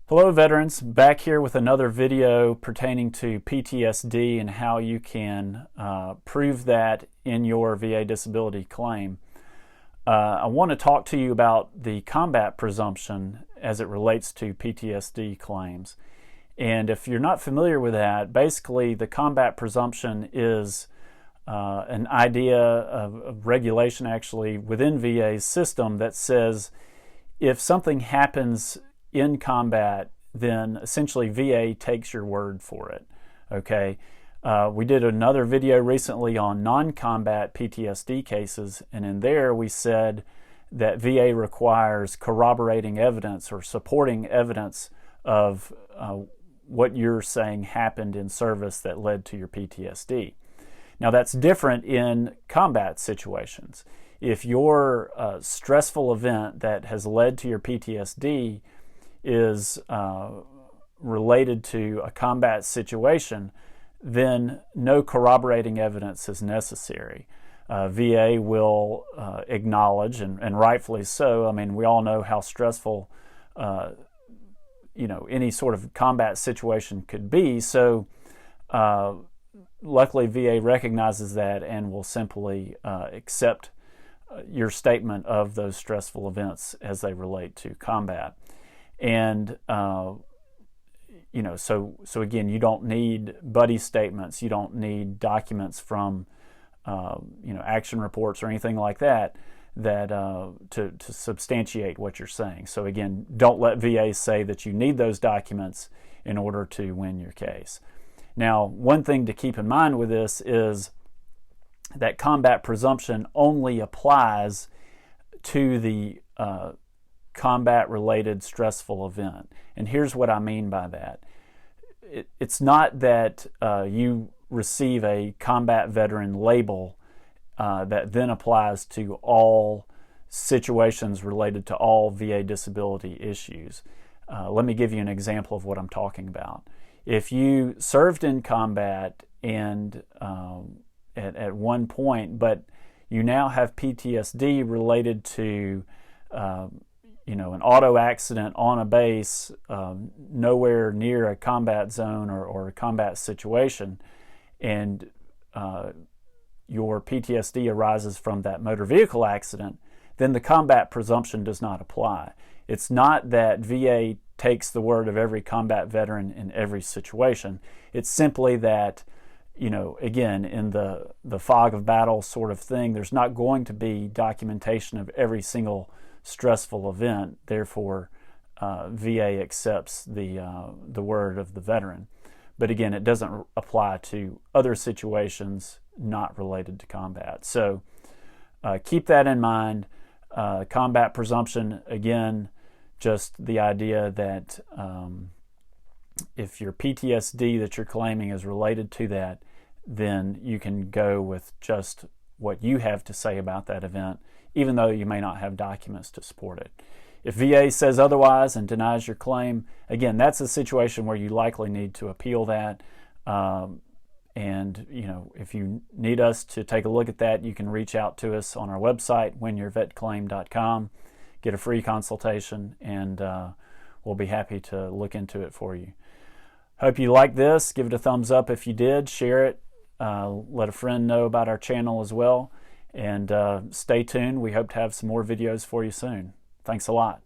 Hello veterans, back here with another video pertaining to PTSD and how you can prove that in your VA disability claim. I want to talk to you about the combat presumption as it relates to PTSD claims. And if you're not familiar with that, basically the combat presumption is an idea of regulation actually within VA's system that says if something happens in combat, then essentially VA takes your word for it. Okay, we did another video recently on non-combat PTSD cases, and in there we said that VA requires corroborating evidence or supporting evidence of what you're saying happened in service that led to your PTSD. Now that's different in combat situations. If your stressful event that has led to your PTSD is related to a combat situation, then no corroborating evidence is necessary. VA will acknowledge, and rightfully so. I mean, we all know how stressful any sort of combat situation could be. So luckily VA recognizes that and will simply accept your statement of those stressful events as they relate to combat. And so again, you don't need buddy statements, you don't need documents from action reports or anything like that to substantiate what you're saying. So again, don't let VA say that you need those documents in order to win your case. Now, one thing to keep in mind with this is that combat presumption only applies to the combat-related stressful event. And here's what I mean by that. It's not that you receive a combat veteran label that then applies to all situations related to all VA disability issues. Let me give you an example of what I'm talking about. If you served in combat and at one point, but you now have PTSD related to an auto accident on a base nowhere near a combat zone or a combat situation, and your PTSD arises from that motor vehicle accident, then the combat presumption does not apply. It's not that VA takes the word of every combat veteran in every situation. It's simply that, again, in the fog of battle sort of thing, there's not going to be documentation of every single stressful event. Therefore, VA accepts the word of the veteran. But again, it doesn't apply to other situations not related to combat. So keep that in mind. Combat presumption, again, just the idea that if your PTSD that you're claiming is related to that, then you can go with just what you have to say about that event, even though you may not have documents to support it. If VA says otherwise and denies your claim, again, that's a situation where you likely need to appeal that. And if you need us to take a look at that, you can reach out to us on our website, whenyourvetclaim.com, get a free consultation, and we'll be happy to look into it for you. Hope you like this. Give it a thumbs up if you did. Share it. Let a friend know about our channel as well. And stay tuned. We hope to have some more videos for you soon. Thanks a lot.